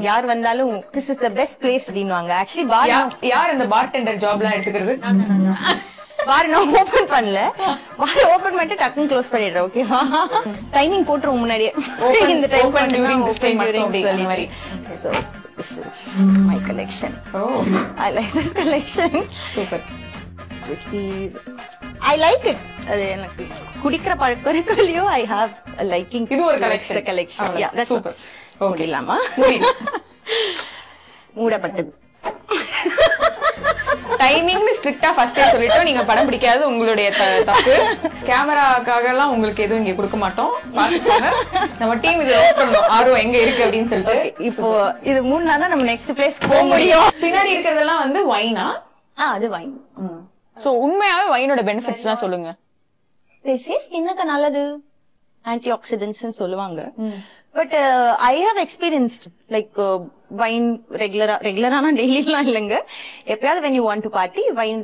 யார் வந்தாலும் this is the best place அப்படின்வாங்க. ஆக்சுவலி பார் யார் அந்த பார்டெண்டர் ஜாப்லாம் எடுத்துக்கிறது? பார் நான் ஓபன் பண்ணல, பார் ஓபன் பண்ணிட்டு டக்குன்னு க்ளோஸ் பண்ணிடுறேன். ஓகேவா? டைமிங் போட்டுருவோம் முன்னாடியே, இந்த time open during this time சொல்லி மாதிரி. So this is my collection. Oh, I like this collection. super. Whiskeys. I like it. அது எனக்கு குடிக்கிற பழக்கம் இருக்கலையோ I have a liking. இது ஒரு collection. Yeah, that's super. Okay இல்லாமா மூடப்பட்டது. டைமிங்னு ஸ்ட்ரிக்ட்டா ஃபர்ஸ்டே சொல்லிட்டோம். நீங்க படம் பிடிக்காது உங்களுடைய தப்பு. கேமராக்காக எல்லாம் உங்களுக்கு எதுவும் இங்க கொடுக்க மாட்டோம், பாத்துக்கோங்க. நம்ம டீம் இது நோட் பண்ணோம் ஆர்வம் எங்க இருக்கு அப்படின்னு சொல்லிட்டு. இப்போ இது 3 நாள் தான் நம்ம நெக்ஸ்ட் பிளேஸ் போக முடியும். பின்னாடி இருக்கிறதெல்லாம் வந்து வைனா? அது வைன். சோ உண்மையாவே வைனோட பெனிஃபிட்ஸ் எல்லாம் சொல்லுங்க. ஸ்கின்னுக்கு நல்லது, ஆன்டி ஆக்சிடென்ட்ஸ் சொல்லுவாங்க. But I have experienced like wine ரெகுலரான டெய்லிலாம் இல்லைங்க. எப்பயாவது when you want to party, wine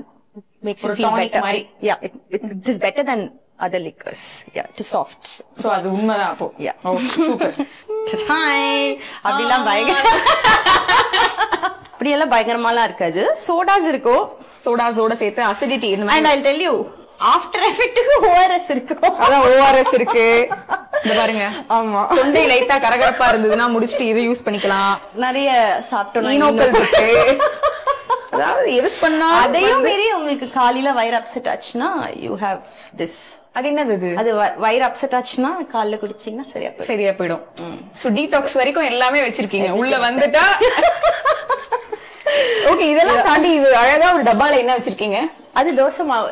makes you feel better. Yeah, it is better than other liquors. Yeah, it is soft. So அது உண்மைதான் அப்போ. Yeah. Oh, super. அப்படிலாம் அப்படியெல்லாம் பயங்கரமாலாம் இருக்காது. சோடாஸ் இருக்கும், சோடாஸோட சேர்த்து அசிடிட்டி இந்த மாதிரி. and I'll tell you after எஃபெக்ட்டுக்கு ORS இருக்கும். அதான் ORS இருக்கு. இந்த பாருங்க. ஆமா, தொண்டை லைட்டா கரகரப்பா இருந்ததுன்னா முடிச்சிட்டு இதை யூஸ் பண்ணிக்கலாம். நிறைய சாப்பிட்டோம் இருக்கு. அதாவது எது பண்ணா அதையும் மீறி உங்களுக்கு காலையில வயிறு அப்செட் ஆச்சுன்னா யூ ஹேவ் திஸ். அது என்னது? அது வயிறு அப்செட் ஆச்சுன்னா காலைல குடிச்சீங்கன்னா சரியா போயிடும். சோ டீடாக்ஸ் வரைக்கும் எல்லாமே வச்சிருக்கீங்க உள்ள வந்துட்டா. ஓகே, இதெல்லாம் தாண்டி இது அழகா ஒரு டப்பால என்ன வச்சிருக்கீங்க? அது தோசை மாவு.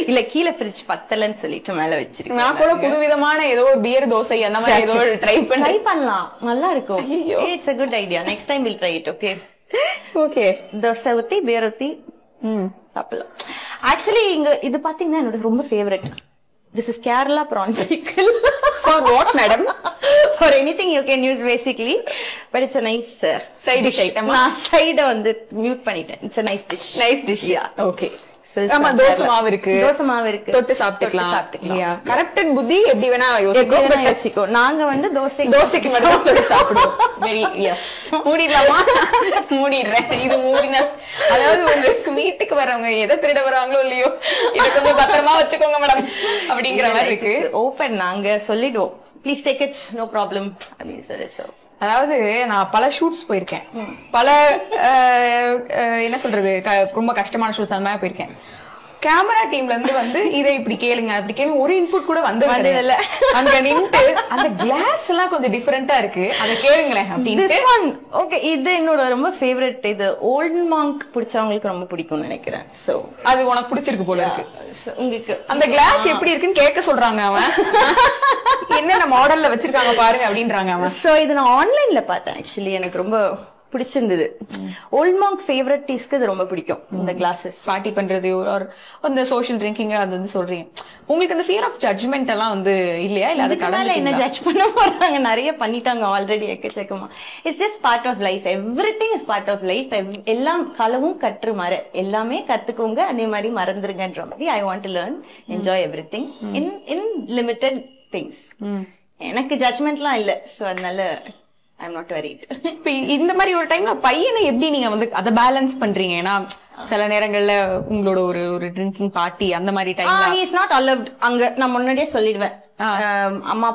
இல்ல கீழே பிரிச்சு பத்தலன்னு சொல்லிட்டு மேல வச்சிருக்கேன். நான் கூட புதுவிதமான ஏதோ ஒரு பியர் தோசை அந்த மாதிரி ஏதோ ட்ரை பண்ணலாம், நல்லா இருக்கும். It's a good idea. Next time we'll try it. Okay. Okay, dosa ஊத்தி பியர் ஊத்தி சாப்பிடலாம். ஆக்சுவலி இங்க இது பாத்தீங்கன்னா என்னோட ரொம்ப favourite. This is Kerala prawn pickle. For what, madam? For anything you can use basically, but it's a nice side dish item. நான் சைட வந்து மியூட் பண்ணிட்டேன். It's a nice dish. Nice dish. Yeah. Okay. ஆமா, தோசை மாவு இருக்கு, தொட்டு சாப்பிட்டுக்கலாம். Corrected புத்தி எப்படி வேணா யோசிக்கும். நாங்க வந்து தோசைக்கு மட்டும் தொட்டு சாப்பிடுவோம். Very yes. மூடிடலாமா? மூடிடுறேன். இது மூடினா அதாவது உங்களுக்கு வீட்டுக்கு வரவங்க எதை திருட வராங்களோ இல்லையோ இதை கொஞ்சம் பத்திரமா வச்சுக்கோங்க மேடம் அப்படிங்கிற மாதிரி இருக்கு. ஓபன் நாங்க சொல்லிடுவோம், please take it, no problem அப்படின்னு சொல்லி. அதாவது நான் பல ஷூட்ஸ் போயிருக்கேன், பல என்ன சொல்றது ரொம்ப கஷ்டமான ஷூட்ஸ் அந்த மாதிரி போயிருக்கேன். கேமரா டீம்ல இருந்து வந்து இதை இப்படி கேளுங்க அப்படி கேளுங்க ஒரு இன்புட் கூட வந்ததில்ல. அங்க நின்று அந்த கிளாஸ் எல்லாம் கொஞ்சம் டிஃபரெண்டா இருக்கு, அதை கேளுங்களேன் அப்படின்னு. ஓகே, இது என்னோட ரொம்ப ஃபேவரட். இது ஓல்ட் மாங்க் பிடிச்சவங்களுக்கு ரொம்ப பிடிக்கும்னு நினைக்கிறேன். சோ அது உனக்கு பிடிச்சிருக்கு போல இருக்கு. உங்களுக்கு அந்த கிளாஸ் எப்படி இருக்குன்னு கேட்க சொல்றாங்க அவன். என்னென்ன மாடல்ல வச்சிருக்காங்க பாருங்க அப்படின்றாங்க அவன். சோ இது நான் ஆன்லைன்ல பார்த்தேன். ஆக்சுவலி எனக்கு ரொம்ப பிடிச்சிருந்தது. ஓல்ட் மாங்க் ஃபேவரட் டீஸ்க்கு இது ரொம்ப பிடிக்கும். இந்த கிளாஸஸ் பார்ட்டி பண்றது அந்த சோஷியல் ட்ரிங்கிங் அது வந்து சொல்றீங்க. உங்களுக்கு அந்த ஃபியர் ஆஃப் ஜட்ஜ்மெண்ட் எல்லாம் வந்து இல்லையா? இல்ல அது கடவுள என்ன ஜட்ஜ் பண்ண போறாங்க? நிறைய பண்ணிட்டாங்க ஆல்ரெடி எக்கச்சக்கமா. It's just part of life. Everything is part of life. எல்லாம் களவும் கற்று மற, எல்லாமே கத்துக்கோங்க, அதே மாதிரி மறந்துருங்கன்ற மாதிரி. I want to learn, enjoy everything in limited things. எனக்கு ஜட்ஜ்மெண்ட்லாம் இல்ல. சோ அதனால I'm not worried. இப்ப இந்த மாதிரி ஒரு டைம்ல பையனை எப்படி நீங்க வந்து அதை பேலன்ஸ் பண்றீங்க? ஏன்னா சில நேரங்கள்ல உங்களோட ஒரு ட்ரிங்கிங் பார்ட்டி அந்த மாதிரி டைம்ல he is not allowed. அங்க நான் முன்னாடியே சொல்லிடுவேன், அம்மா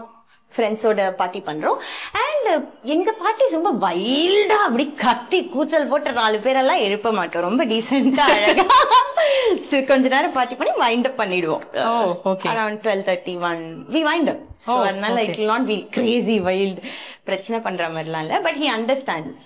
ஃப்ரெண்ட்ஸோட பார்ட்டி பண்றோம். அண்ட் எங்க பார்ட்டி ரொம்ப வைல்டா அப்படி கத்தி கூச்சல் போட்டு 4 பேரெல்லாம் எழுப்ப மாட்டோம். ரொம்ப டீசென்டா அழகா கொஞ்ச நேரம் பார்ட்டி பண்ணி வைண்ட் அப் பண்ணிடுவோம். Around 12:31 we wind up. So அதனால it will not be crazy wild பிரச்சனை பண்ற மாதிரிலாம் இல்ல. But he understands.